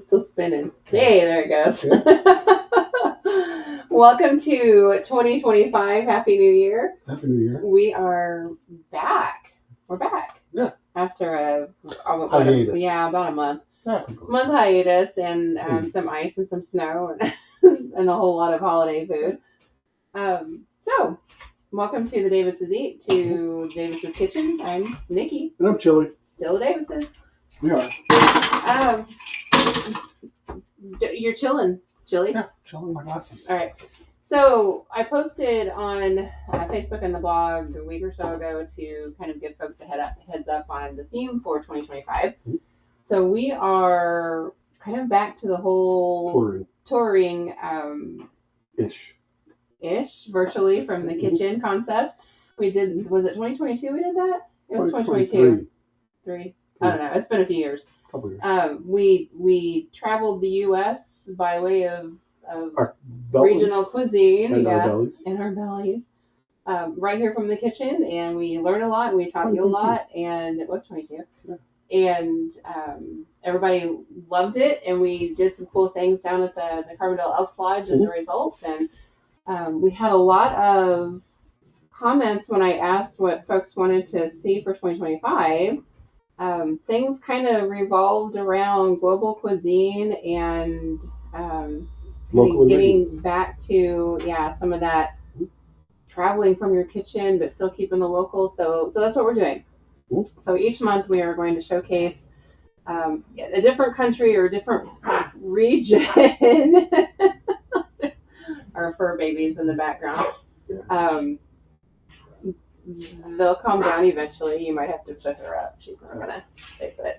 Still spinning. Hey, there it goes. Welcome to 2025. Happy New Year. Happy New Year. We are back. We're back. Yeah. After a hiatus. About a month. Yeah. Month hiatus and some ice and some snow and, and a whole lot of holiday food. So, welcome to the Davis's Eat, to Davis's Kitchen. I'm Nikki. And I'm Chili. Still the Davis's. We are. You're chilling, Chili? Yeah, chilling my glasses. All right. So I posted on Facebook and the blog a week or so ago to kind of give folks a heads up on the theme for 2025. Mm-hmm. So we are kind of back to the whole touring ish virtually from the kitchen concept. We did, was it 2022 we did that? It was 2022. Three. I don't know. It's been a few years. Couple years. We traveled the U.S. by way of our regional cuisine, and our bellies. And our bellies, right here from the kitchen, and we learned a lot, and we taught you a lot, and it was 22, and everybody loved it, and we did some cool things down at the Carbondale Elks Lodge as a result, and we had a lot of comments when I asked what folks wanted to see for 2025. Things kind of revolved around global cuisine and getting back to some of that traveling from your kitchen but still keeping the local. So that's what we're doing. Mm-hmm. So each month we are going to showcase a different country or a different region. Our fur babies in the background. They'll calm down eventually. You might have to put her up. She's not going to stay put.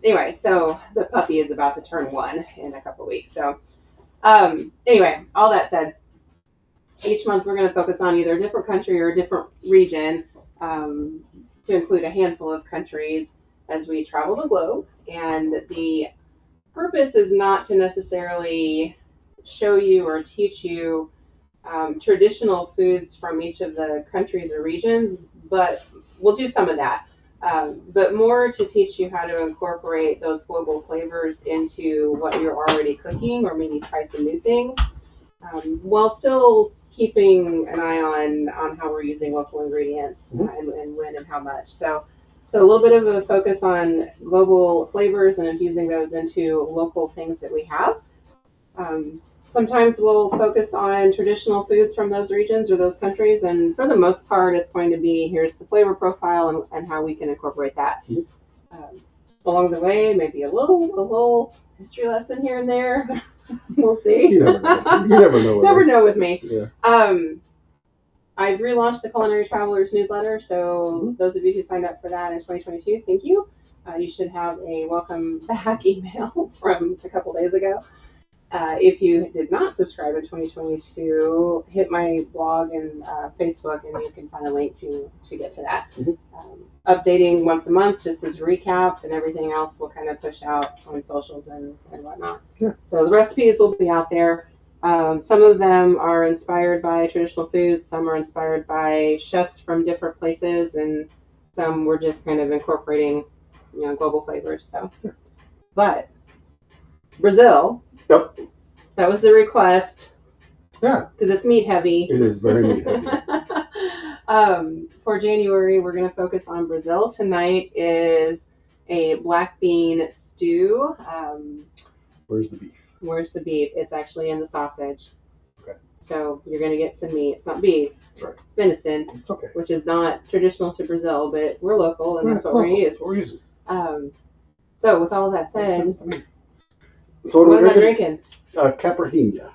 Anyway, so the puppy is about to turn 1 in a couple weeks. So anyway, all that said, each month we're going to focus on either a different country or a different region to include a handful of countries as we travel the globe. And the purpose is not to necessarily show you or teach you traditional foods from each of the countries or regions, but we'll do some of that. But more to teach you how to incorporate those global flavors into what you're already cooking, or maybe try some new things, while still keeping an eye on how we're using local ingredients and when and how much. So a little bit of a focus on global flavors and infusing those into local things that we have. Sometimes we'll focus on traditional foods from those regions or those countries, and for the most part, it's going to be, here's the flavor profile and how we can incorporate that. Along the way, maybe a little history lesson here and there. We'll see. You never know. You never know. Never know with me. Yeah. I've relaunched the Culinary Travelers newsletter, so those of you who signed up for that in 2022, thank you. You should have a welcome back email from a couple days ago. If you did not subscribe in 2022, hit my blog and Facebook, and you can find a link to get to that. Updating once a month, just as a recap, and everything else will kind of push out on socials and whatnot. Yeah. So the recipes will be out there. Some of them are inspired by traditional foods, some are inspired by chefs from different places, and some we're just kind of incorporating, global flavors. So, but Brazil. Yep. That was the request. Yeah. Because it's meat heavy. It is very meat heavy. For January, we're going to focus on Brazil. Tonight is a black bean stew. Where's the beef? Where's the beef? It's actually in the sausage. Okay. So you're going to get some meat. It's not beef. Right. It's venison. It's okay. Which is not traditional to Brazil, but we're local, and that's what we're going to use. We're using. So with all of that said, so what am I drinking? Caipirinha.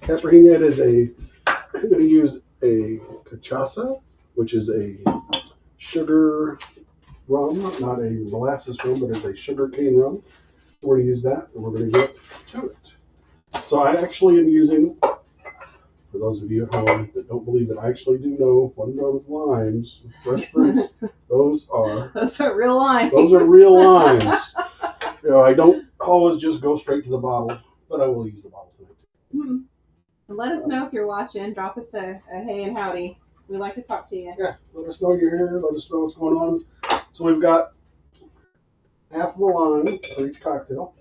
Caipirinha is I'm going to use a cachaça, which is a sugar rum, not a molasses rum, but it's a sugar cane rum. We're going to use that, and we're going to get to it. So I actually am using, for those of you at home that don't believe that I actually do know what those limes, fresh fruits, those are real limes. Those are real limes. I don't always just go straight to the bottle, but I will use the bottle tonight. Let us know if you're watching. Drop us a hey and howdy. We'd like to talk to you. Yeah, let us know you're here. Let us know what's going on. So we've got half of a lime for each cocktail.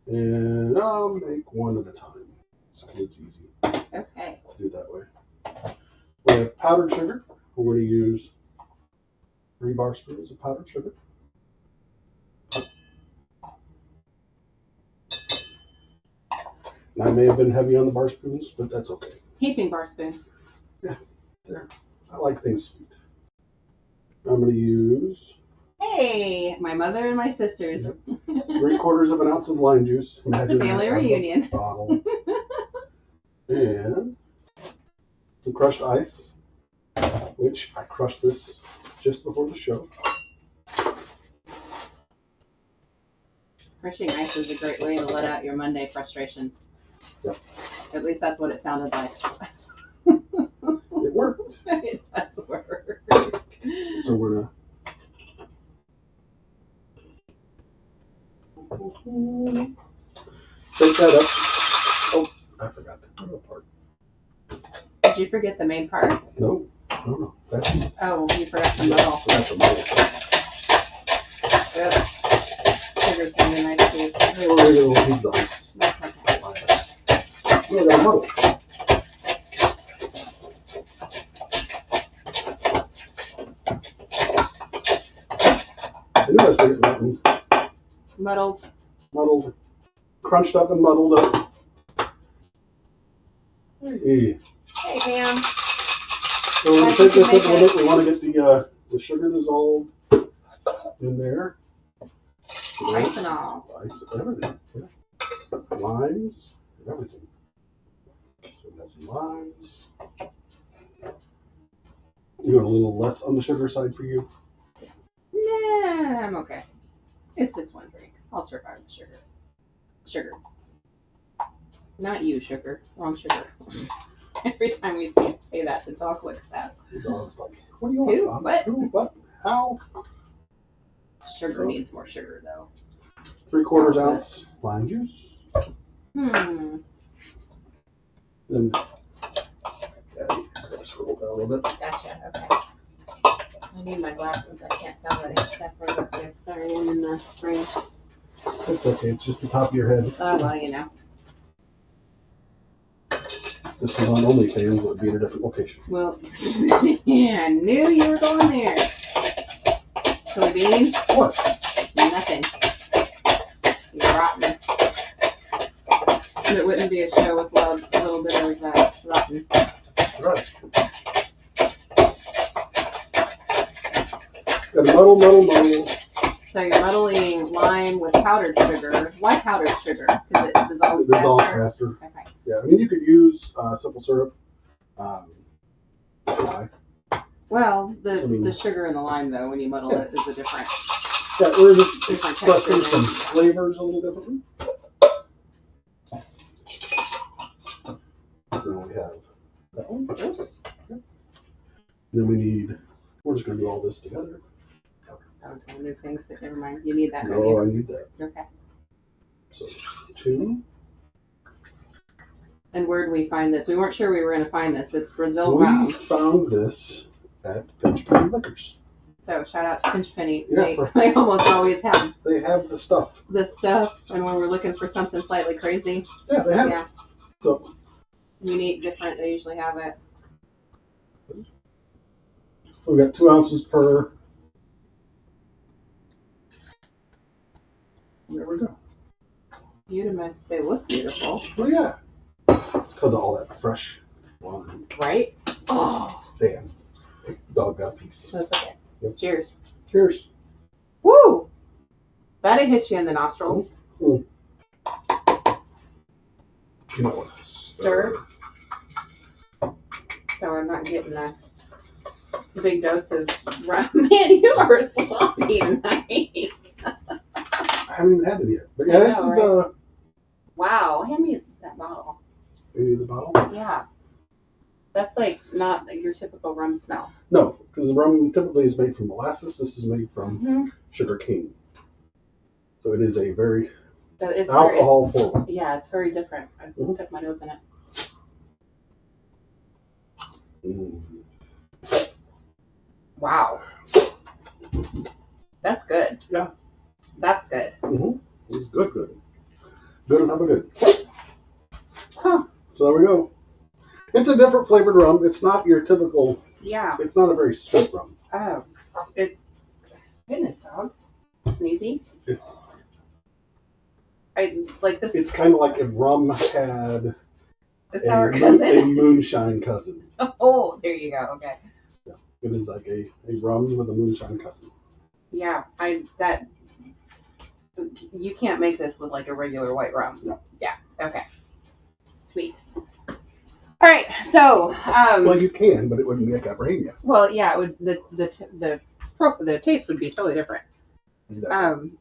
And I'll make one at a time. So it's easy Okay. to do that way. We have powdered sugar. We're going to use 3 bar spoons of powdered sugar. And I may have been heavy on the bar spoons, but that's okay. Heaping bar spoons. Yeah, there. I like things sweet. I'm going to use Hey, my mother and my sisters. 3/4 of an ounce of lime juice. Imagine The family that out of a reunion. bottle. And some crushed ice, which I crushed this just before the show. Crushing ice is a great way to let out your Monday frustrations. Yep. At least that's what it sounded like. It worked. It does work. So we're going to take that up. Oh, I forgot to put it apart. Did you forget the main part? No. That's. Oh, you forgot the muddle. Forgot the muddle. Yep. Sugar's gonna be nice too. Hey, we're going to go with these ice. That's okay. No, I got a muddle. I knew I was forgetting that one. Muddled. Crunched up and muddled up. Hey. Hey, Pam. So we're going to take this up a little bit. We want to get the sugar dissolved in there. Ice and all. Ice, everything. Yeah. Limes, and everything. So we got some limes. You want a little less on the sugar side for you? Nah, I'm okay. It's just one drink. I'll survive the sugar. Sugar. Not you, sugar. Wrong sugar. Every time we say that, the dog looks at. The dog's like, what do you want? Who? Mom? What? Who? What? How? Sugar needs more sugar, though. 3/4 ounce lime juice. Hmm. Then, yeah, just gotta swirl down a little bit. Gotcha. Okay. I need my glasses. I can't tell what except for up there. Sorry, I'm in the frame. It's okay. It's just the top of your head. Oh, well, you know. This was on OnlyFans. It would be in a different location. Well, yeah, I knew you were going there. Soybean? What? Nothing. You're rotten. It wouldn't be a show with a little bit of rotten. Right. Got muddle. So you're muddling lime with powdered sugar. Why powdered sugar? Because it dissolves It dissolves faster? faster. Okay. Yeah, I mean, you could use simple syrup. Rye. Well, I mean- the sugar in the lime, though, when you muddle it, is a different. Yeah, we're just Different expressing texture some then. flavors a little differently. Then we have that one. Oops. Then we need, we're just going to do all this together. I was going to move things, but never mind. You need that, don't No, you? I need that. Okay. So 2. And where did we find this? We weren't sure we were going to find this. It's Brazil We rum. found this at Pinch Penny Liquors. So shout out to Pinch Penny. Yeah, They almost always have They have the stuff. this stuff, and when we're looking for something slightly crazy, Yeah, they have yeah, it. So unique, different, they usually have it. we got 2 ounces per. There we go. Beautimus. They look beautiful, Oh yeah. It's because of all that fresh wine. right? Oh, Damn. Dog got a piece. that's okay. Yep. Cheers. Cheers. Woo! That'd hit you in the nostrils. You know what? Stir. So I'm not getting a big dose of rum. Man, you are sloppy tonight. I haven't even had it yet. But yeah, I this know, is right? Wow, hand me that bottle. maybe the bottle. Yeah. That's like not your typical rum smell. No, because the rum typically is made from molasses. This is made from Mm-hmm. sugar cane. So it is a very It's alcohol forward. yeah, it's very different. I Mhm. took my nose in it. Mm. Wow. That's good. Yeah. That's good. It's good. Good enough and good. Huh. So there we go. It's a different flavored rum. It's not your typical. Yeah. It's not a very sweet rum. Oh, it's goodness, dog. Sneezy. I like this. It's kind of like if rum had The sour cousin. a moonshine cousin. Oh, there you go. Okay. Yeah, it is like a rum with a moonshine cousin. Yeah, you can't make this with like a regular white rum. No. Yeah. Okay. Sweet. All right. So. Well, you can, but it wouldn't be a Caipirinha. Well, yeah. It would the taste would be totally different. Exactly.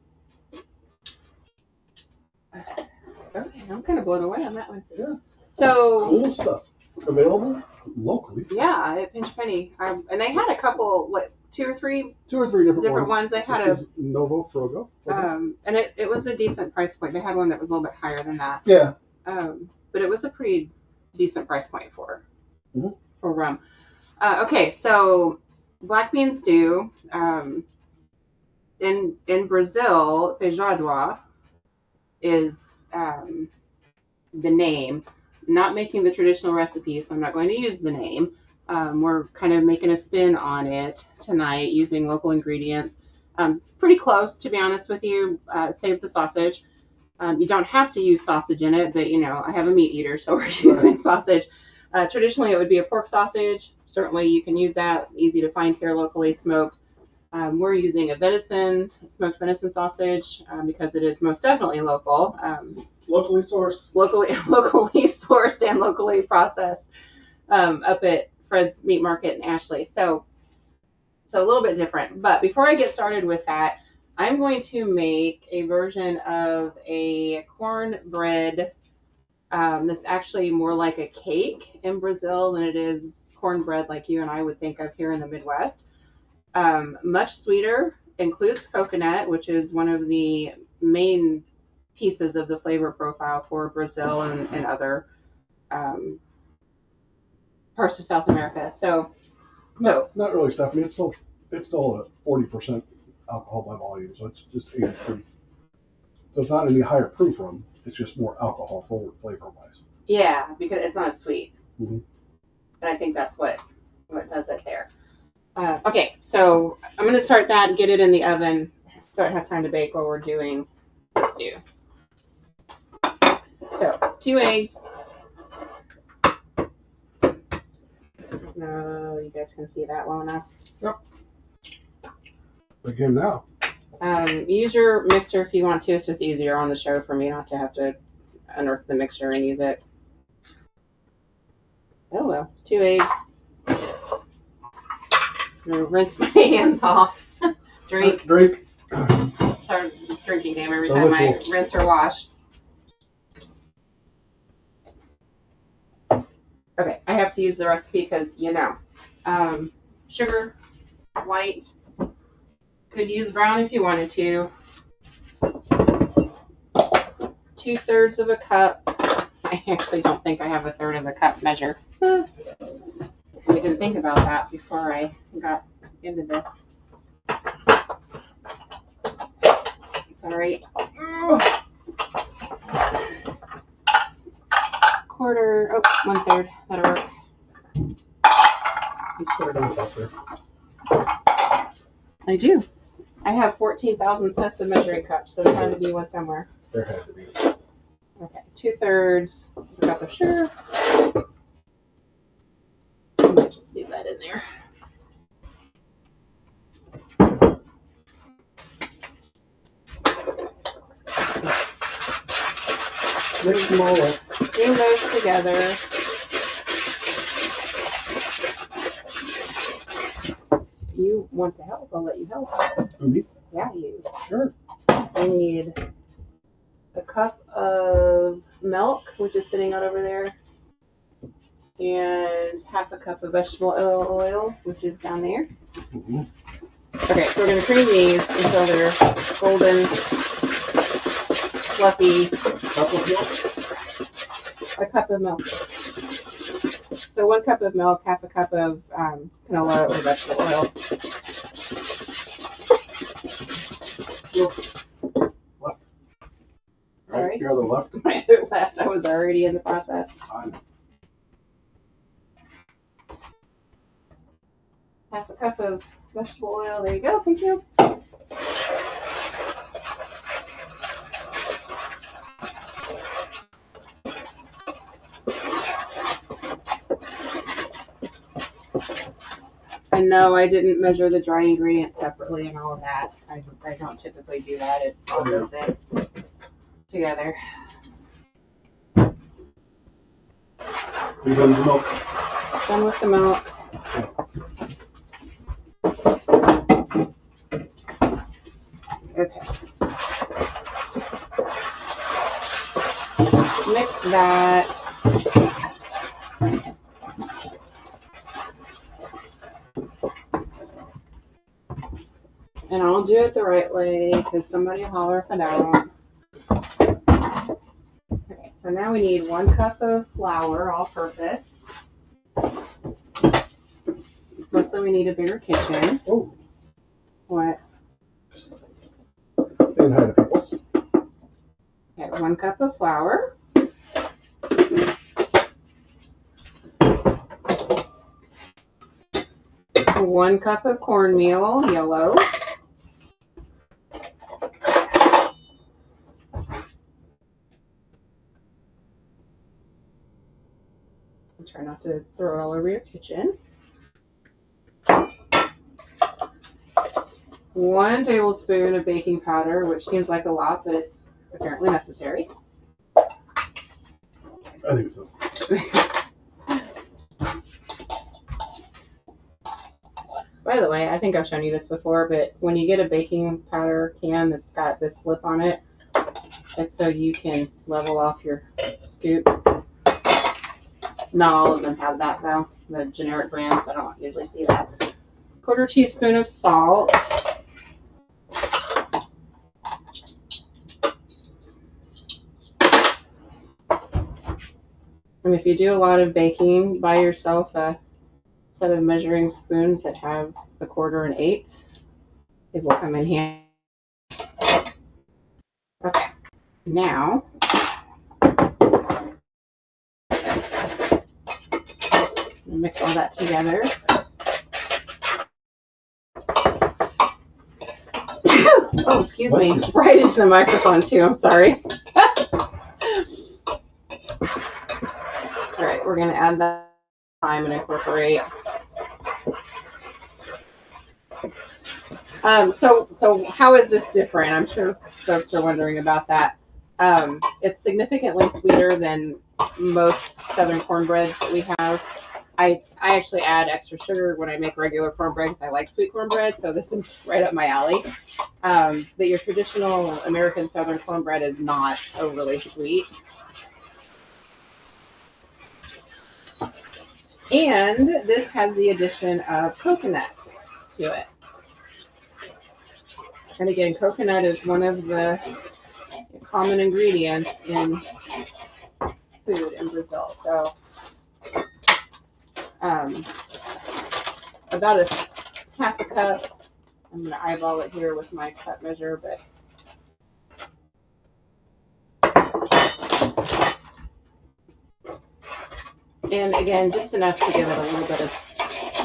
Okay, I'm kind of blown away on that one. Yeah. So. Cool stuff. Available locally. Yeah, at Pinch Penny, and they had a couple, two or three different ones. They had this is Novo Frogo. and it was a decent price point. They had one that was a little bit higher than that. Yeah. But it was a pretty decent price point for rum. Okay, so black bean stew. In Brazil, feijoada is the name. Not making the traditional recipe, so I'm not going to use the name. We're kind of making a spin on it tonight using local ingredients. It's pretty close, to be honest with you, save the sausage. You don't have to use sausage in it, but I have a meat eater, so we're using sausage. Traditionally, it would be a pork sausage. Certainly, you can use that. Easy to find here locally, smoked. We're using a smoked venison sausage because it is most definitely local. Locally sourced. Locally sourced and locally processed up at Fred's Meat Market in Ashley. So a little bit different. But before I get started with that, I'm going to make a version of a cornbread that's actually more like a cake in Brazil than it is cornbread like you and I would think of here in the Midwest. Much sweeter, includes coconut, which is one of the main pieces of the flavor profile for Brazil and other parts of South America. So not really, Stephanie. It's still at 40% alcohol by volume, so it's just age proof. So it's not any higher proof rum. It's just more alcohol forward flavor wise. Yeah, because it's not as sweet. Mm-hmm. And I think that's what does it there. Okay, so I'm going to start that and get it in the oven so it has time to bake while we're doing the stew. So 2 eggs. No, you guys can see that well enough. Yep. Begin now. Use your mixer if you want to. It's just easier on the show for me not to have to unearth the mixer and use it. Oh well, 2 eggs. I'm gonna rinse my hands off. Drink. It's our drinking game every time I rinse or wash. Okay, I have to use the recipe because sugar, white. Could use brown if you wanted to. 2/3 of a cup. I actually don't think I have 1/3 of a cup measure. I didn't think about that before I got into this. It's all right. 1/3. That'll work. I do. I have 14,000 sets of measuring cups, so there had to be one somewhere. There had to be. Okay, 2/3 of a cup of sugar. I might just leave that in there. Mix them all up. Bring those together. You want to help? I'll let you help. Me? Yeah, you. Sure. I need a cup of milk, which is sitting out over there, and half a cup of vegetable oil, which is down there. Mm-hmm. Okay, so we're going to cream these until they're golden, fluffy. A cup of milk. So 1 cup of milk, half a cup of canola or vegetable oil. Left. Sorry. sorry. Your other left? My other left. I was already in the process. Fine. Half a cup of vegetable oil. There you go. Thank you. And no, I didn't measure the dry ingredients separately and all of that. I don't typically do that. It all goes in together. You done with the milk? Done with the milk. Okay. Mix that. And I'll do it the right way because somebody will holler if I don't. Okay, so now we need 1 cup of flour, all purpose. Mostly we need a bigger kitchen. Oh. What? Saying hi to people. Okay, 1 cup of flour. One cup of cornmeal, yellow. Try not to throw it all over your kitchen. 1 tablespoon of baking powder, which seems like a lot, but it's apparently necessary. I think so. By the way, I think I've shown you this before, but when you get a baking powder can that's got this lip on it, it's so you can level off your scoop. Not all of them have that though. The generic brands, I don't usually see that. 1/4 teaspoon of salt. And if you do a lot of baking, buy yourself a set of measuring spoons that have the 1/4 and 1/8. It will come in handy. Okay, now mix all that together. Oh, excuse me. Right into the microphone too. I'm sorry. All right, we're going to add that thyme and incorporate. So how is this different? I'm sure folks are wondering about that. It's significantly sweeter than most Southern cornbreads that we have. I actually add extra sugar when I make regular cornbread because I like sweet cornbread, so this is right up my alley. But your traditional American Southern cornbread is not overly sweet. And this has the addition of coconut to it. And again, coconut is one of the common ingredients in food in Brazil. So about a half a cup. I'm going to eyeball it here with my cup measure, but and again, just enough to give it a little bit of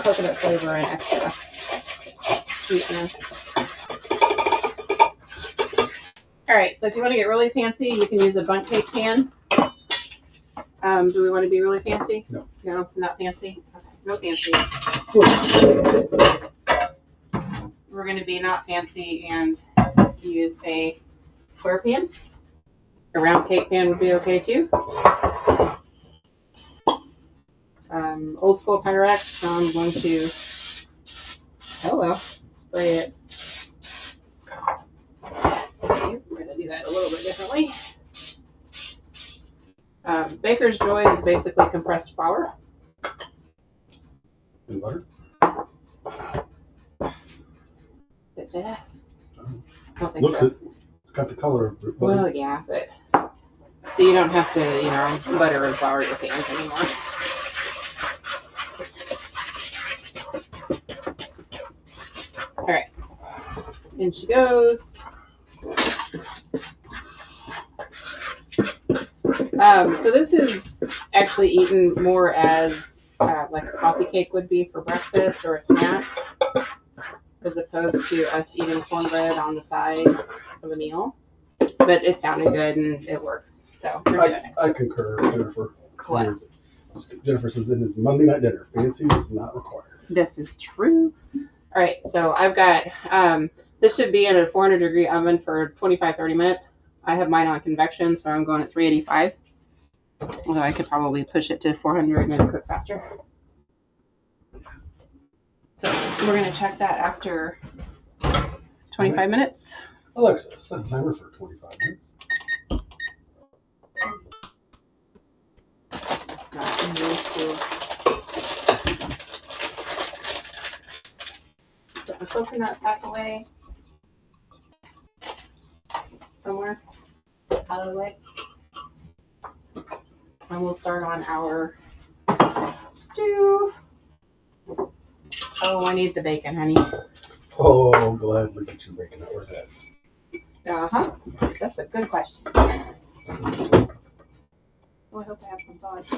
coconut flavor and extra sweetness. All right, so if you want to get really fancy, you can use a bundt cake pan. Do we want to be really fancy? No. No, not fancy? Okay, no fancy. We're going to be not fancy and use a square pan. A round cake pan would be okay too. Old school Pyrex, so I'm going to, spray it. Okay, we're going to do that a little bit differently. Baker's Joy is basically compressed flour. And butter? Did it say that? I don't think Looks so. it. It's got the color of butter. Well, yeah, but so you don't have to, butter and flour your pans anymore. All right, in she goes. So this is actually eaten more as like a coffee cake would be for breakfast or a snack, as opposed to us eating cornbread on the side of a meal. But it sounded good and it works. So we're doing it. I concur, Jennifer. Cool. Jennifer says it is Monday night dinner. Fancy is not required. This is true. All right, so I've got, this should be in a 400-degree oven for 25-30 minutes. I have mine on convection, so I'm going at 385. Although I could probably push it to 400 and it'll cook faster. So we're going to check that after 25 minutes. Alexa, set a timer for 25 minutes. Put the coconut back away somewhere out of the way. And we'll start on our stew. Oh, I need the bacon, honey. Oh, gladly get you bacon. Where's that? Uh-huh. That's a good question. Oh, I hope I have some thoughts.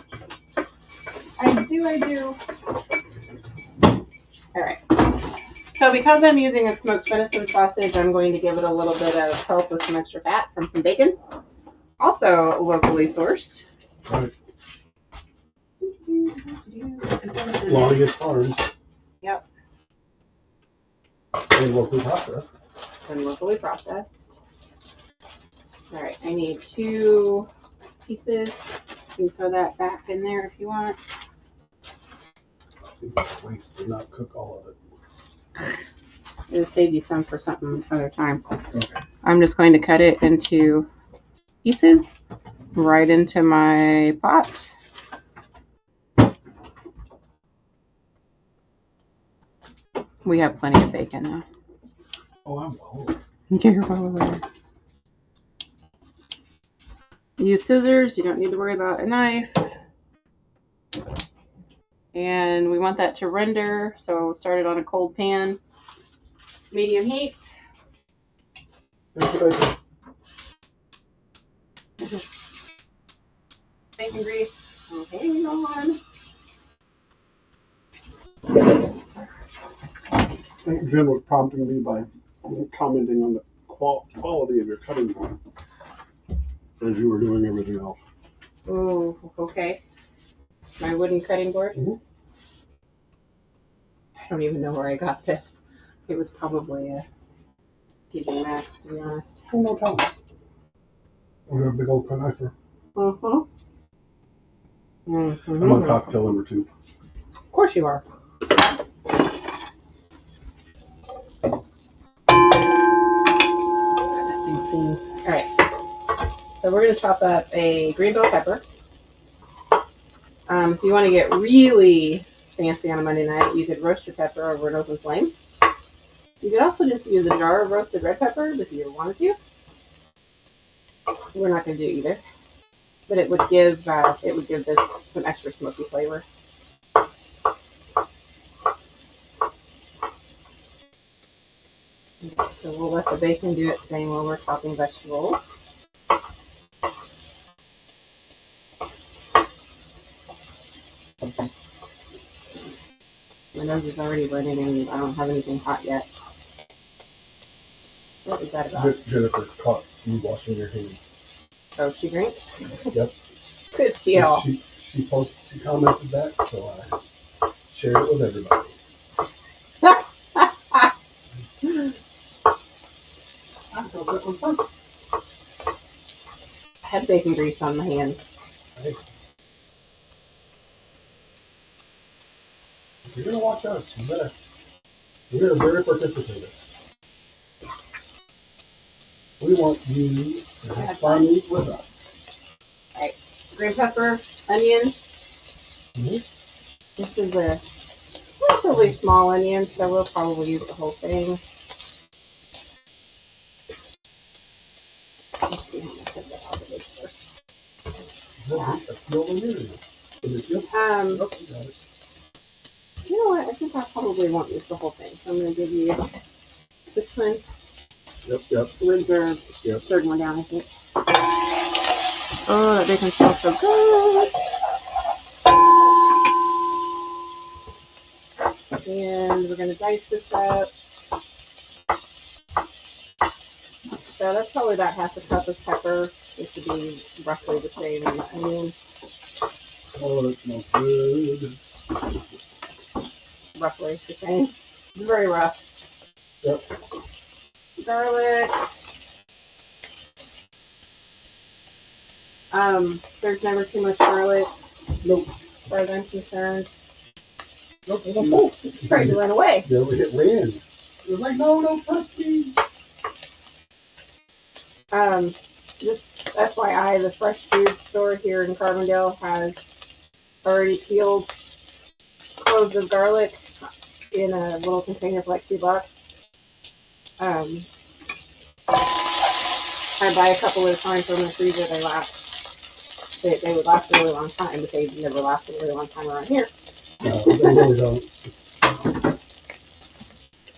I do. All right. So because I'm using a smoked venison sausage, I'm going to give it a little bit of help with some extra fat from some bacon. Also locally sourced. Right. Lonnie Farms. Yep. And locally processed. All right, I need 2 pieces. You can throw that back in there if you want. Seems like a waste to not cook all of it. It'll save you some for something other time. Okay. I'm just going to cut it into pieces right into my pot. We have plenty of bacon now. Oh, I'm well aware. You're well aware. Use scissors. You don't need to worry about a knife. And we want that to render, so start it on a cold pan. Medium heat. Bacon grease. Okay, hang on. Jim was prompting me by commenting on the quality of your cutting board as you were doing everything else. Oh, okay. My wooden cutting board. Mm-hmm. I don't even know where I got this. It was probably a TJ Maxx, to be honest. Oh, no problem. We have a big old conifer. Mm-hmm. Mm-hmm. I'm on cocktail number 2. Of course you are. That thing seems. All right. So we're going to chop up a green bell pepper. If you want to get really fancy on a Monday night, you could roast your pepper over an open flame. You could also just use a jar of roasted red peppers if you wanted to. We're not going to do either, but it would give this some extra smoky flavor. So we'll let the bacon do its thing while we're chopping vegetables. My nose is already running and I don't have anything hot yet. What is that about? Jennifer caught you washing your hands. Oh, she drank? Yep. Good deal. She commented that, so I shared it with everybody. I thought that was fun. I had bacon grease on my hand. Hey. If you're gonna watch us, you're very participative. We want you to have fun with us. Alright, green pepper, onion. Mm-hmm. This is a relatively small onion, so we'll probably use the whole thing. Let's see how much of that I'll do first. You know what? I think I probably won't use the whole thing, so I'm going to give you this one. Yep. Lids are third one down, I think. Oh, that bacon smells so good. And we're going to dice this up. So that's probably about half a cup of pepper. This should be roughly the same in the onion. Oh, that smells good. Roughly the same. It's very rough. Yep. Garlic. There's never too much garlic. Nope. As far as I'm concerned. Nope. Oh, it's trying to run away. Yeah, it ran. It was like, no, don't touch me. Just FYI, the fresh food store here in Carbondale has already peeled cloves of garlic in a little container for like $2. I buy a couple at a time from the freezer. They last. They would last a really long time, but they never last a really long time around here. No, they really don't.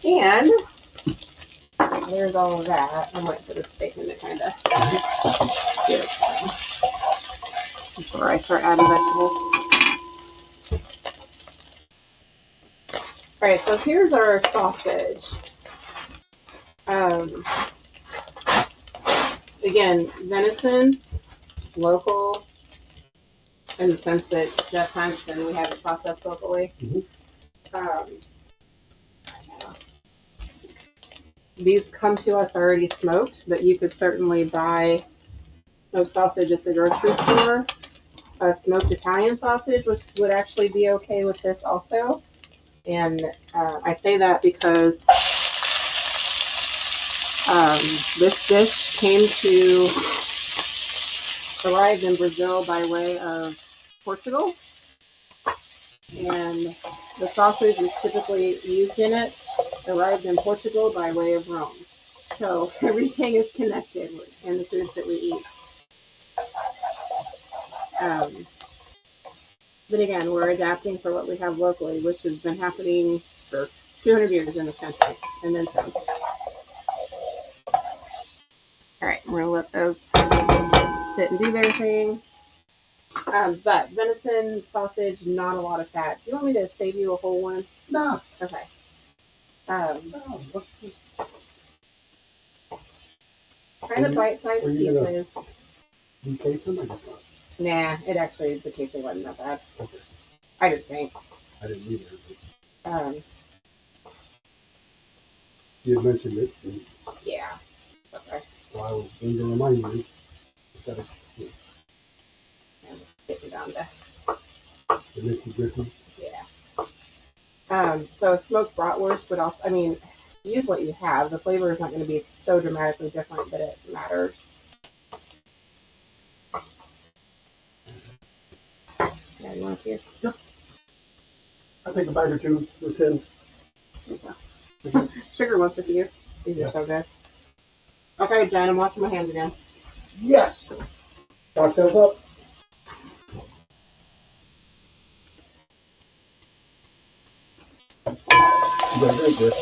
And there's all of that. I'm waiting for this bacon to kind of get it before I start adding vegetables. All right, so here's our sausage. Again, venison, local, in the sense that Jeff hunts and we have it processed locally. These come to us already smoked, but you could certainly buy smoked sausage at the grocery store. A smoked Italian sausage, which would actually be okay with this also. And I say that because this dish arrived in Brazil by way of Portugal. And the sausage is typically used in it, arrived in Portugal by way of Rome. So everything is connected in the foods that we eat. But again, we're adapting for what we have locally, which has been happening for 200 years in this country, and then some. All right, we're going to let those sit and do their thing. But venison, sausage, not a lot of fat. Do you want me to save you a whole one? No. Okay. No. Kind of bite-sized pieces. You taste them? I guess not. Nah, the tasting wasn't that bad. Okay. I just think. I didn't either. You had mentioned it. Yeah. Okay. So I was going to remind you. Get it down to the nitty-gritty. Yeah. So smoked bratwurst would also, use what you have. The flavor is not going to be so dramatically different that it matters. Yeah, you want a few? Yep. I'll take a bite or two for 10. Okay. Sugar wants a few. These are so good. Okay, Jen, I'm washing my hands again. Yes. Cocktails up. You got to drink this.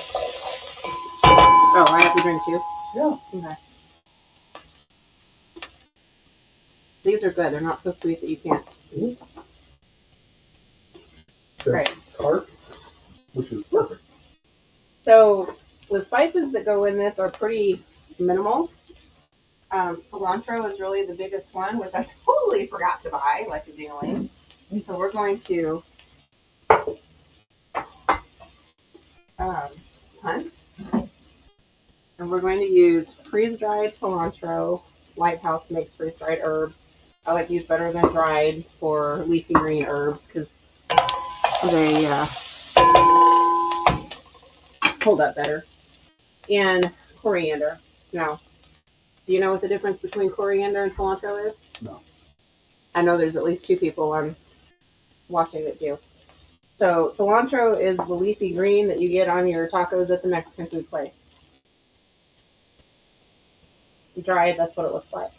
Oh, I have to drink too? Yeah. Okay. These are good. They're not so sweet that you can't. Mm-hmm. Right. Tart, which is perfect. So the spices that go in this are pretty minimal. Cilantro is really the biggest one, which I totally forgot to buy, like a dingling. So we're going to hunt. And we're going to use freeze-dried cilantro. Lighthouse makes freeze-dried herbs. I like to use better than dried for leafy green herbs because they hold up better. And coriander. Now, do you know what the difference between coriander and cilantro is? No. I know there's at least 2 people I'm watching that do. So cilantro is the leafy green that you get on your tacos at the Mexican food place. Dried, that's what it looks like.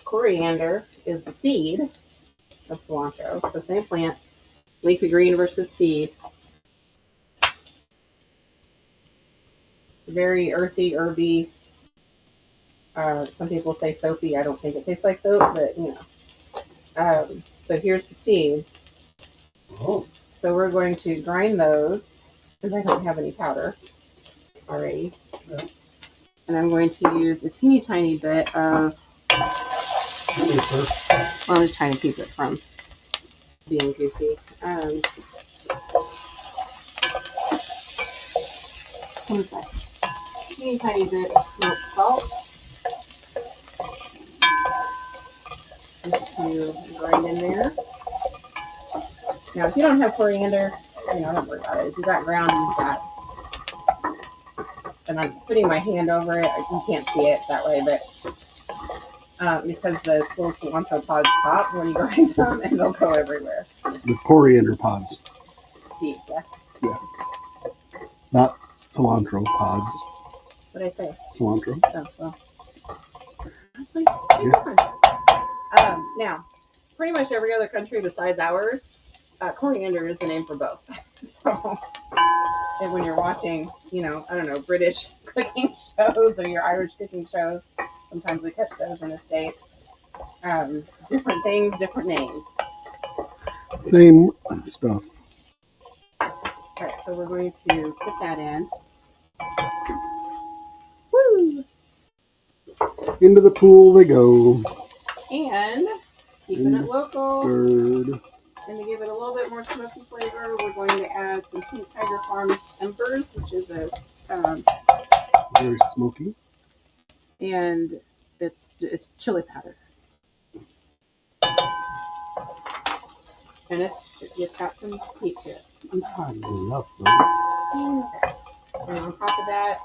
Coriander is the seed of cilantro. So same plant, leafy green versus seed. Very earthy, herby. Some people say soapy. I don't think it tastes like soap, but you know. So here's the seeds. Oh. So we're going to grind those because I don't have any powder already. Yeah. And I'm going to use a teeny tiny bit of, well, I'm just trying to keep it from being goofy. What is that? Teeny tiny bit of smoked salt. Just to grind in there. Now, if you don't have coriander, you know, don't worry about it. If you got ground, use that. And I'm putting my hand over it. You can't see it that way, but because the little cilantro pods pop when you grind them, and they'll go everywhere. The coriander pods. Seeds, yeah. Yeah. Not cilantro pods. What did I say? Cilantro. Oh, well. Honestly, yeah. Now, pretty much every other country besides ours, coriander is the name for both. So, and when you're watching, you know, I don't know, British cooking shows or your Irish cooking shows, sometimes we catch those in the States. Different things, different names. Same stuff. Alright, so we're going to put that in. Woo! Into the pool they go. And keeping it local. Stirred. And to give it a little bit more smoky flavor, we're going to add some Pink Tiger Farms Embers, which is a very smoky. And it's chili powder. And it's got some heat to it. Not enough, though. Okay. And on top of that,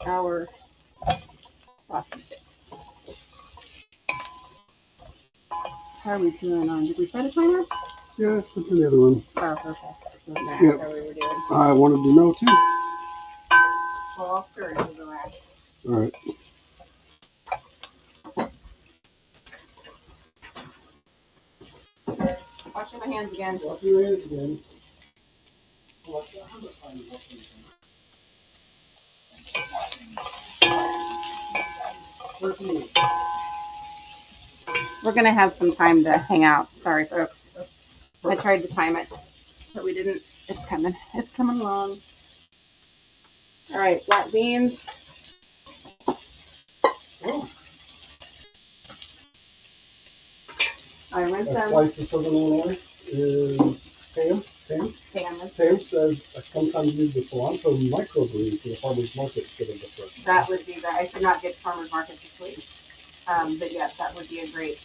our sausage bits. How are we doing on? Did we set a timer? Yeah, that's another one. Oh, okay. Yep. How we were doing. I wanted to know, too. Well, I'll stir it to the last. All right. Washing my hands again. Wash your hands again. We're going to have some time to hang out. Sorry, folks. I tried to time it, but we didn't. It's coming. It's coming along. All right, black beans. I rinse them. Slice of southern is Pam. Pam says I sometimes use the cilantro microgreen for the farmer's market instead of the fresh. That would be that. I should not get farmer's market this week. But yes, that would be a great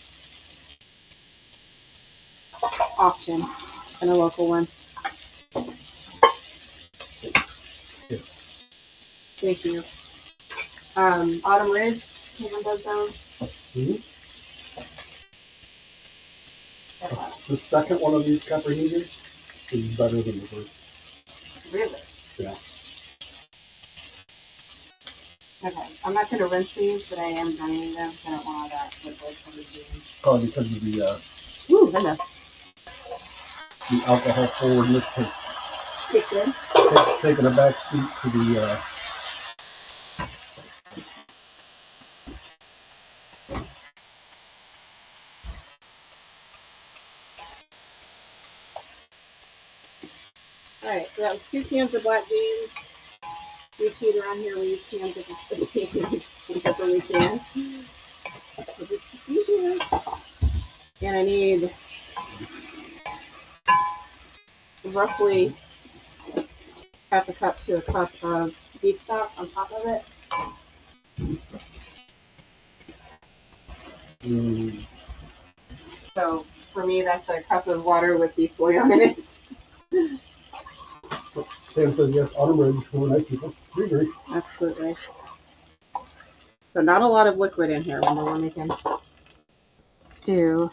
option and a local one. Yes. Thank you. Autumn Ridge, Pam does those. Mm-hmm. The second one of these Caipirinhas is better than the first. Really? Yeah. Okay, I'm not going to rinse these, but I am draining them because I don't want all that liquid from the beans. Probably because of the Ooh, goodness. The alcohol forwardness has Kicked in. taken a back seat to the Alright, so that was 2 cans of black beans. We cheat around here, we use cans because when we can. And I need roughly half a cup to a cup of beef stock on top of it. So for me, that's a cup of water with beef bouillon in it. Sam says yes, Autumn Ridge, really nice people. We agree. Absolutely. So not a lot of liquid in here when we're making stew.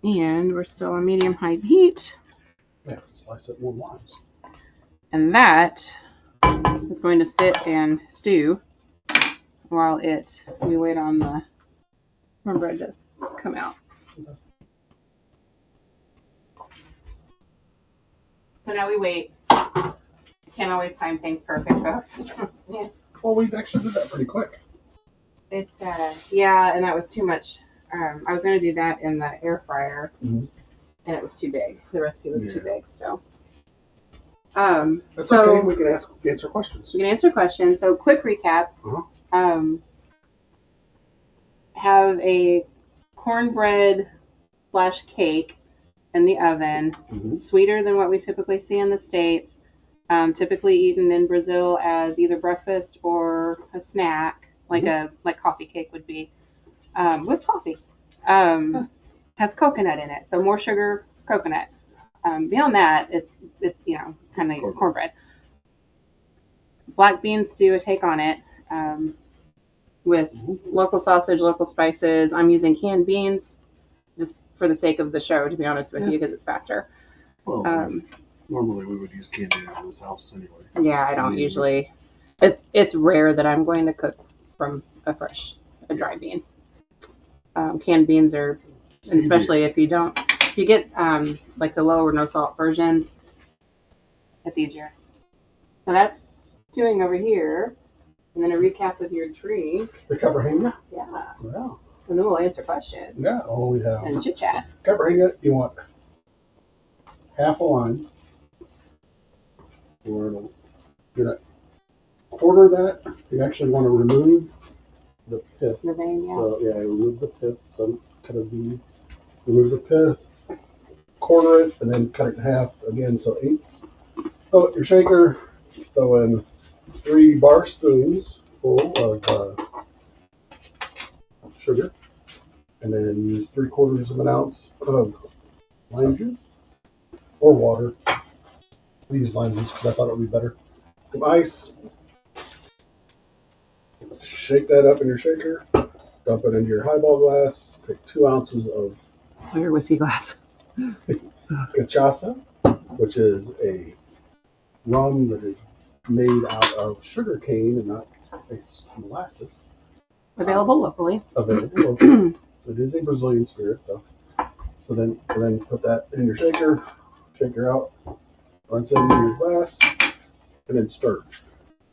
And we're still on medium-high heat. Yeah, slice it more lines. And that is going to sit and stew while we wait on the cornbread to come out. Okay. So now we wait Can't always time things perfect, folks. Yeah. Well, we actually did that pretty quick. Yeah, and that was too much. I was going to do that in the air fryer, and it was too big. The recipe was too big, so. That's okay. We can answer questions. We can answer questions. So, quick recap. Have a cornbread / cake in the oven, sweeter than what we typically see in the States. Typically eaten in Brazil as either breakfast or a snack, like coffee cake would be, with coffee. Has coconut in it, so more sugar, coconut. Beyond that, it's kind of cornbread. Black beans do a take on it, with local sausage, local spices. I'm using canned beans just for the sake of the show, to be honest with you, because it's faster. Well, normally we would use canned beans in this house anyway. Yeah, I don't usually. It's rare that I'm going to cook from a dry bean. Canned beans are, and especially if you get like the low or no salt versions, it's easier. So that's stewing over here, and then a recap of your drink. The Caipirinha? Yeah. Wow. And then we'll answer questions. Yeah. Oh, we have. And chit chat. Caipirinha, you want half a lime. You're gonna quarter that. You actually want to remove the pith. The vein, yeah. So yeah, remove the pith. Some kind of bean. Remove the pith. Quarter it, and then cut it in half again. So eighths. Throw it in your shaker. Throw in 3 bar spoons full of sugar, and then use 3/4 of an ounce of lime juice or water. We use lime juice because I thought it would be better. Some ice. Shake that up in your shaker. Dump it into your highball glass. Take 2 ounces of your whiskey glass. Cachaça, which is a rum that is made out of sugar cane and not molasses. Available locally. Available locally. It is a Brazilian spirit, though. So then put that in your shaker. Shaker out. Rinse it into your glass, and then stir.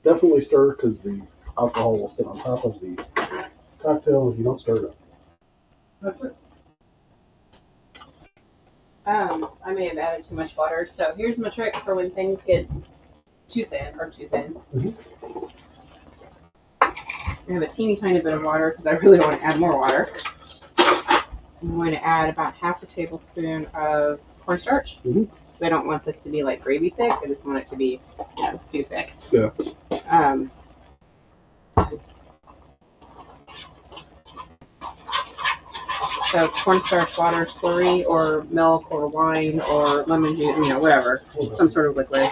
Definitely stir because the alcohol will sit on top of the cocktail if you don't stir it up. That's it. I may have added too much water, so here's my trick for when things get too thin. I have a teeny tiny bit of water because I really don't want to add more water. I'm going to add about half a tablespoon of cornstarch. I don't want this to be like gravy thick. I just want it to be, stew thick. Yeah. So cornstarch water slurry or milk or wine or lemon juice, whatever. Some sort of liquid.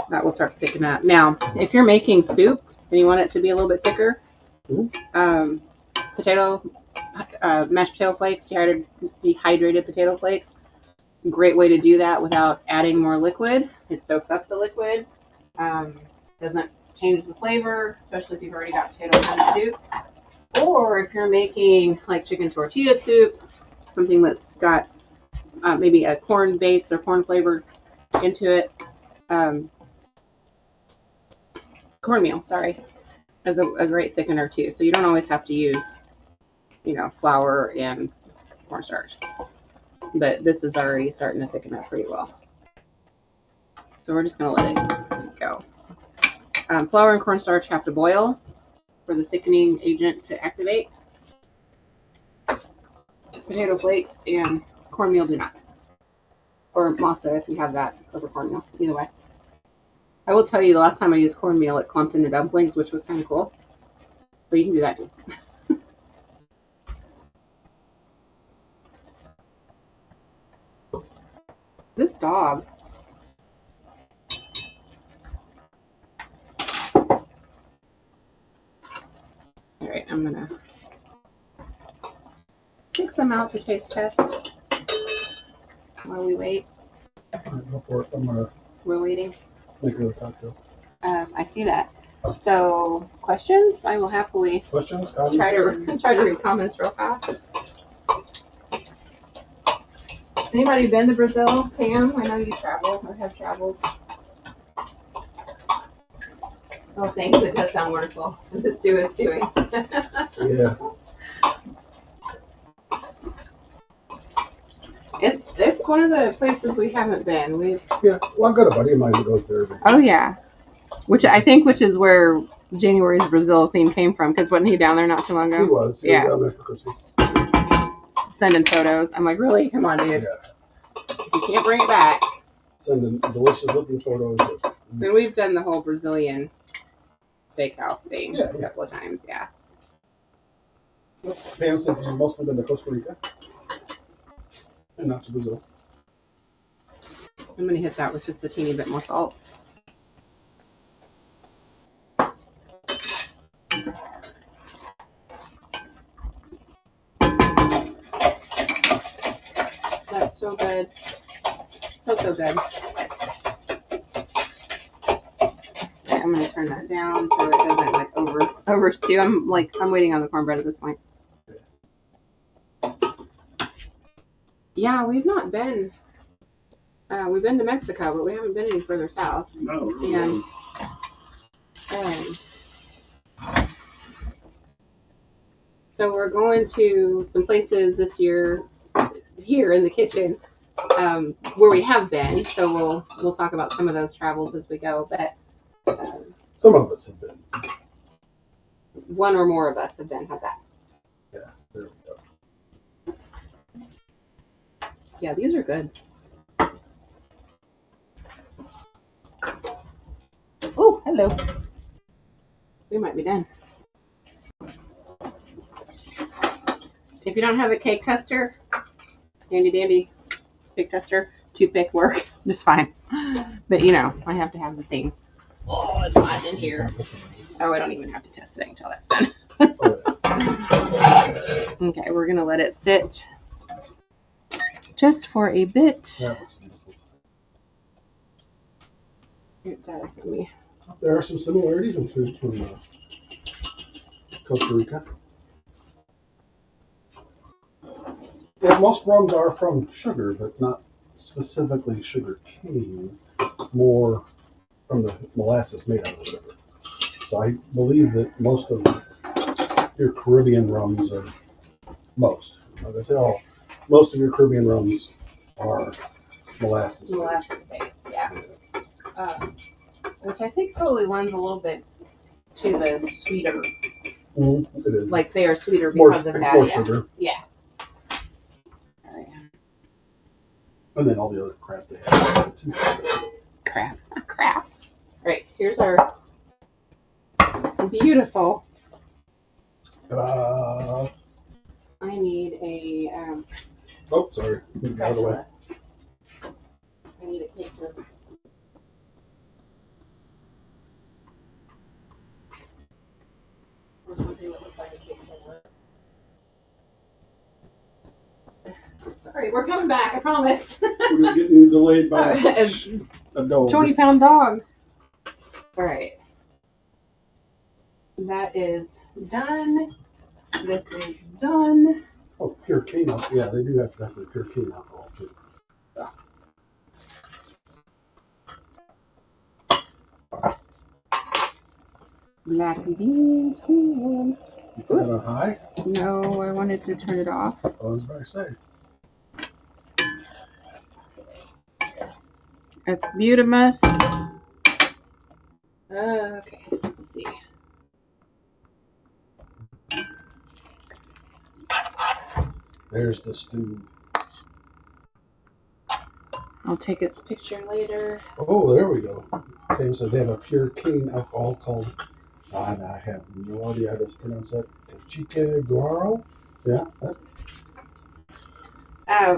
That will start to thicken up. Now, if you're making soup and you want it to be a little bit thicker, mashed potato flakes, dehydrated potato flakes, great way to do that without adding more liquid. It soaks up the liquid, doesn't change the flavor, especially if you've already got potatoes in the soup. Or if you're making like chicken tortilla soup, something that's got maybe a corn base or corn flavor into it. Cornmeal, is a great thickener too. So you don't always have to use, flour and cornstarch. But this is already starting to thicken up pretty well. So we're just going to let it go. Flour and cornstarch have to boil for the thickening agent to activate. Potato flakes and cornmeal do not. Or masa if you have that over cornmeal. Either way. I will tell you, the last time I used cornmeal, it clumped into dumplings, which was kind of cool. But you can do that too. This dog. All right, I'm gonna pick some out to taste test while we wait. Go for it. We're waiting. Make another cocktail. I see that. So, questions? I will happily Questions? Comments? try to read comments real fast. Anybody been to Brazil? Pam, I know you travel or have traveled. Oh, thanks. It does sound wonderful. The stew is stewing. Yeah. It's one of the places we haven't been. Yeah. Well, I've got a buddy of mine that goes there. Oh yeah, which is where January's Brazil theme came from. Because wasn't he down there not too long ago? He was. He was down there for Christmas. Sending photos. I'm like, really? Come on, dude. Yeah. If you can't bring it back. Sending delicious looking photos. And we've done the whole Brazilian steakhouse thing a couple of times. Yeah. Pam says he's mostly been to Costa Rica and not to Brazil. I'm gonna hit that with just a teeny bit more salt. That's so good. So good. Okay, I'm gonna turn that down so it doesn't like over stew. I'm waiting on the cornbread at this point. Yeah, we've not been. We've been to Mexico, but we haven't been any further south. No. And so we're going to some places this year here in the kitchen where we have been. So we'll talk about some of those travels as we go. But some of us have been. One or more of us have been. How's that? Yeah, there we go. Yeah, these are good. Oh, hello. We might be done. If you don't have a cake tester, handy dandy cake tester, toothpick work, just fine. But I have to have the things. Oh, it's hot in here. Oh, I don't even have to test it until that's done. Okay, we're gonna let it sit just for a bit. It does. There are some similarities in food from Costa Rica. Yeah, most rums are from sugar, but not specifically sugar cane, more from the molasses made out of sugar. So I believe that most of your Caribbean rums are most of your Caribbean rums are molasses based, yeah. Which I think probably lends a little bit to the sweeter. It is. Like they are sweeter it's more, because of it's that. more Yeah. sugar. Yeah. All right. And then all the other crap they have too. Crap. All right. Here's our beautiful. Ta-da. I need a. Oh, sorry. Move out of the way. I need a cake server. Or something that looks like a cake server. Sorry, we're coming back, I promise. We're just getting delayed by a dog. 20-pound dog. All right. That is done. This is done. Oh, pure cane alcohol. Yeah, they do have definitely pure cane alcohol too. Black beans. You put that on high? No, I wanted to turn it off. I was about to say. It's Butamus. Okay, let's see. There's the stew. I'll take its picture later. Oh, there we go. Okay, so they have a pure cane alcohol called, and I have no idea how to pronounce that. Cachaça Guaro? Yeah.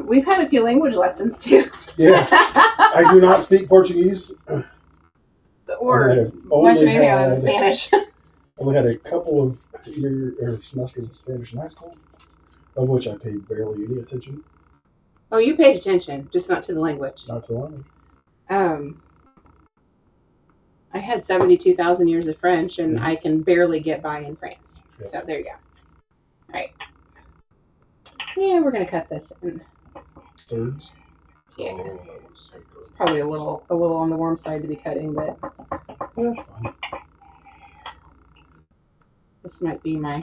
We've had a few language lessons too. Yeah. I do not speak Portuguese. Or much of anything other than Spanish. Only had a couple of semesters of Spanish in high school, of which I paid barely any attention. Oh, you paid attention, just not to the language. Not to the language. I had 72,000 years of French, and I can barely get by in France. Yeah. So there you go. All right. Yeah, we're going to cut this in Thirds. Yeah. Oh, so It's probably a little on the warm side to be cutting, but good. That's fine. this might be my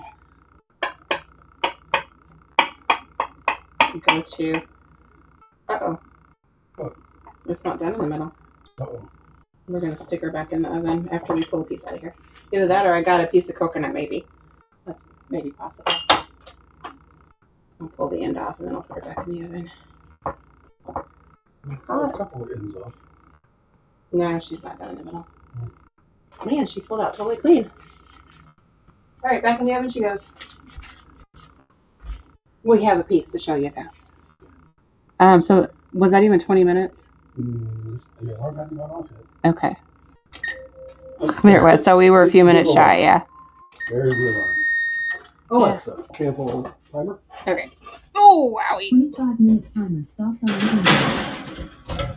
go-to. Uh-oh. What? It's not done in the middle. Uh-oh. We're going to stick her back in the oven after we pull a piece out of here. Either that or I got a piece of coconut, maybe. That's maybe possible. I'll pull the end off and then I'll put her back in the oven. A couple of ends off. No, she's not done in the middle. Man, she pulled out totally clean. All right, back in the oven she goes. We have a piece to show you though. So was that even 20 minutes? The alarm hadn't gone off yet. Okay. There it was. So we were a few minutes shy, yeah. There's the alarm. Alexa, cancel timer. Okay. Oh, wowie. 25-minute timer stopped on the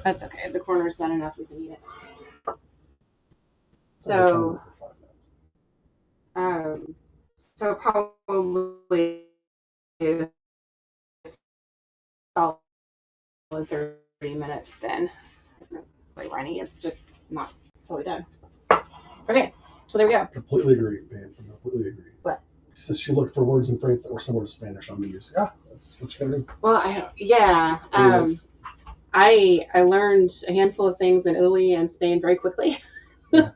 That's okay. The corner's done enough. We can eat it. Timer So, for 5 minutes. so probably solid 30 minutes then. Like runny, it's just not totally done. Okay, so there we go. Completely agree, man. Completely agree. What? She says she looked for words in France that were similar to Spanish on menus. Yeah, that's what you gotta do. Well, I learned a handful of things in Italy and Spain very quickly. Yeah.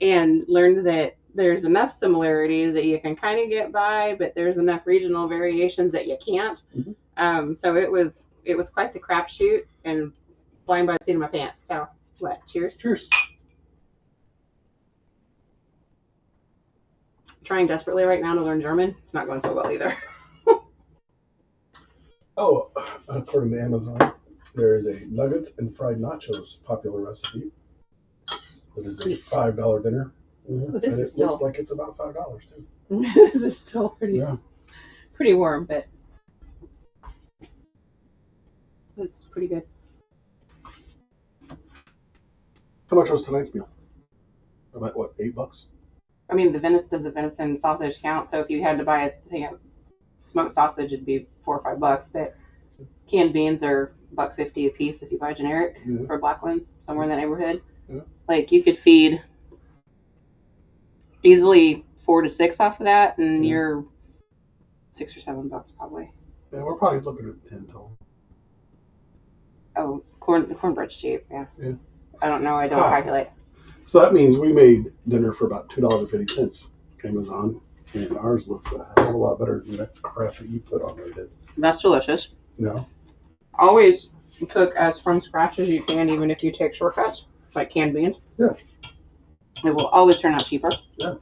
And learned that there's enough similarities that you can kind of get by, but there's enough regional variations that you can't. Mm-hmm. So it was quite the crapshoot and flying by the seat of my pants. So what? Cheers. Cheers. Trying desperately right now to learn German. It's not going so well either. Oh, according to Amazon, there is a nuggets and fried nachos popular recipe. It is Sweet. a $5 dinner. Ooh, this and is it still looks like it's about $5 too. this is still pretty warm, but it was pretty good. How much was tonight's meal? About what, $8? I mean, does the venison sausage count? So if you had to buy a thing of smoked sausage, it'd be $4 or $5. But canned beans are $1.50 a piece if you buy generic for black ones somewhere in that neighborhood. Yeah. Like you could feed easily 4 to 6 off of that, and you're $6 or $7 probably. Yeah, we're probably looking at 10 total. Oh, the cornbread's cheap. Yeah. I don't know. I don't calculate. So that means we made dinner for about $2.50. Amazon, and ours looks a hell of a lot better than that crap that you put on there did. That's delicious. No. Always cook as from scratch as you can, even if you take shortcuts like canned beans. Yeah. It will always turn out cheaper. Yeah.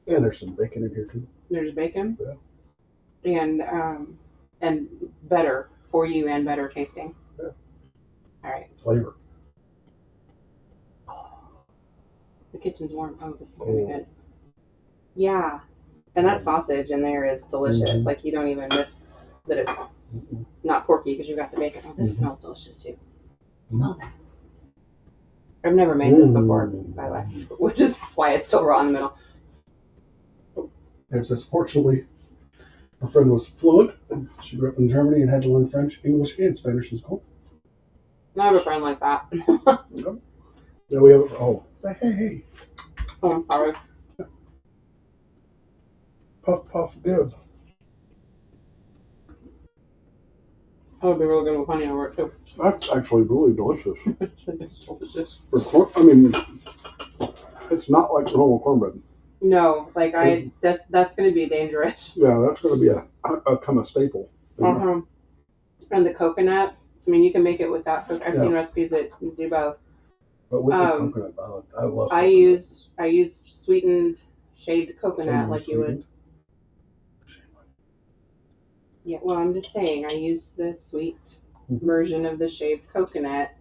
And there's some bacon in here too. There's bacon. Yeah. And better for you and better tasting. Yeah. All right. Flavor. The kitchen's warm. Oh, this is gonna be good. Yeah. And that sausage in there is delicious. Mm-hmm. Like you don't even miss that it's not porky because you've got the bacon. Oh, this smells delicious too. Smell that. I've never made this before, by the way, which is why it's still raw in the middle. It says, fortunately, my friend was fluent. She grew up in Germany and had to learn French, English, and Spanish in school. I have a friend like that. Okay. Then we have, hey. Oh, I'm sorry. Puff, puff, give. I would be really good with honey over it too. That's actually really delicious. It's delicious. For corn, I mean, it's not like normal cornbread. No, like that's going to be dangerous. Yeah, that's going to be a kind of staple. And the coconut, I mean, you can make it without coconut. I've seen recipes that do both. But with the coconut, I love I coconut. I use sweetened shaved coconut like you would. Yeah, well, I'm just saying, I use the sweet version of the shaved coconut,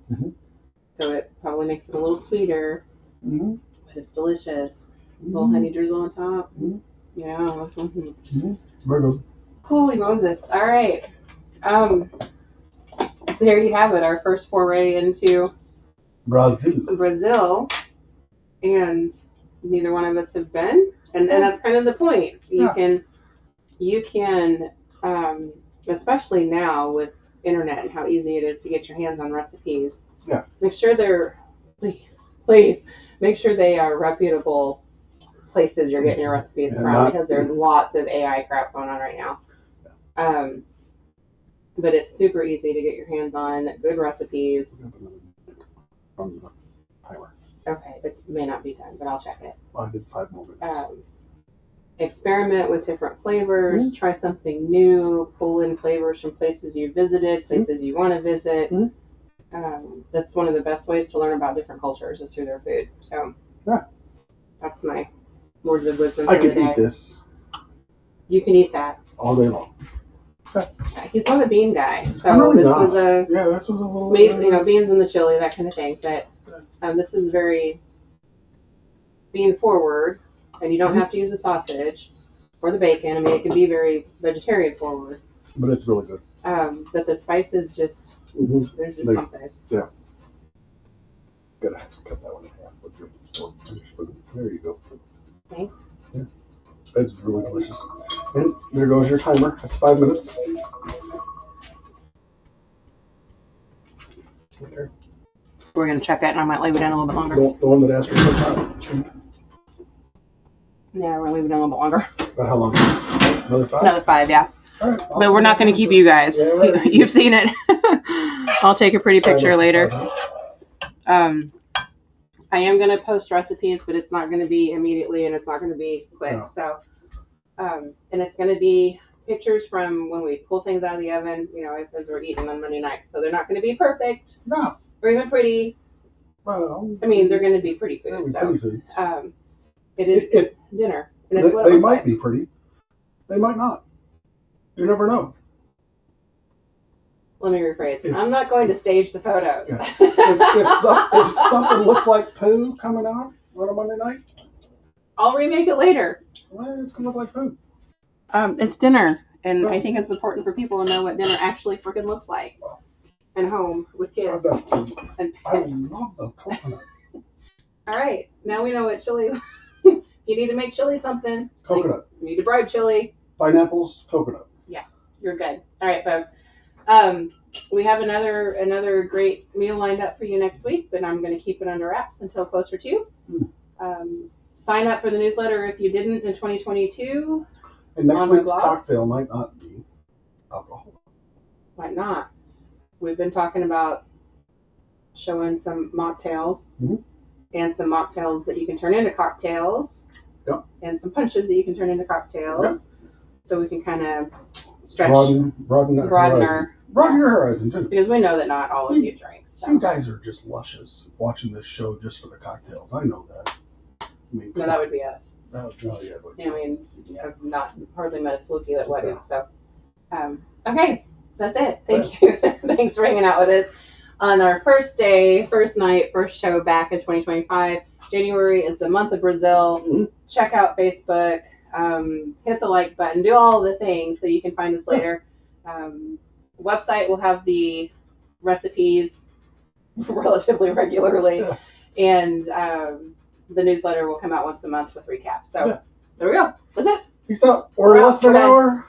so it probably makes it a little sweeter, but it's delicious. Little honey drizzle on top. Yeah. Very good. Holy Moses! All right, there you have it. Our first foray into Brazil, and neither one of us have been, and that's kind of the point. You can, especially now with internet and how easy it is to get your hands on recipes. Yeah. Make sure they're, please, make sure they are reputable places you're getting your recipes from, because there's lots of AI crap going on right now. But it's super easy to get your hands on good recipes. From the timer. Okay, it may not be done, but I'll check it. Well, I did 5 more minutes. Experiment with different flavors, try something new, pull in flavors from places you visited, places you want to visit. That's one of the best ways to learn about different cultures, is through their food. So that's my words of wisdom for I the could day. eat this You can eat that. all day long. He's not a bean guy, so I'm really this not. was a this was a little beans in the chili, that kind of thing. But this is very bean forward, and you don't have to use the sausage or the bacon. I mean, it can be very vegetarian forward. But it's really good. But the spices just there's just something. Yeah. Gotta have to cut that one in half with your fork. There you go. Thanks. Yeah. It's really delicious. And there goes your timer. That's 5 minutes. Okay. We're gonna check it, and I might leave it in a little bit longer. The one that asked for some time. Cheap. Yeah, we're gonna leave it in a little bit longer. About how long? Another 5? Another 5, yeah. All right. But we're not gonna keep you guys. Yeah, You've seen it. I'll take a pretty picture later. I am going to post recipes, but it's not going to be immediately, and it's not going to be quick. No. So, and it's going to be pictures from when we pull things out of the oven, as we're eating on Monday nights. So they're not going to be perfect. No. Or even pretty. Well, I mean, they're going to be pretty food. Pretty food. It is dinner. And it's what they it looks might like. be pretty. They might not. You never know. Let me rephrase. I'm not going to stage the photos. Yeah. if something looks like poo coming out on a Monday night, I'll remake it later. Well, it's going to look like poo. It's dinner, and I think it's important for people to know what dinner actually freaking looks like. And home with kids. I And love the coconut. all right, now we know what chili. You need to make chili something. Coconut. You need to bribe chili. Pineapples, coconut. Yeah, you're good. All right, folks. We have another great meal lined up for you next week, but I'm going to keep it under wraps until closer to. Sign up for the newsletter if you didn't in 2022. And next week's cocktail might not be alcohol. Might not. We've been talking about showing some mocktails and some mocktails that you can turn into cocktails. Yep. And some punches that you can turn into cocktails. Yep. So we can kind of stretch, broaden your horizon too. Because we know that not all of you drink. So. You guys are just luscious watching this show just for the cocktails. I know that. I mean, no, that would be us. No, yeah, but, I mean, I've not hardly met a Slooky that wouldn't. So, okay, that's it. Thank you. Thanks for hanging out with us on our first day, first night, first show back in 2025. January is the month of Brazil. Check out Facebook. Hit the like button. Do all the things so you can find us later. Website will have the recipes relatively regularly, and the newsletter will come out once a month with recaps. So there we go. That's it. Peace out. Or less than an hour.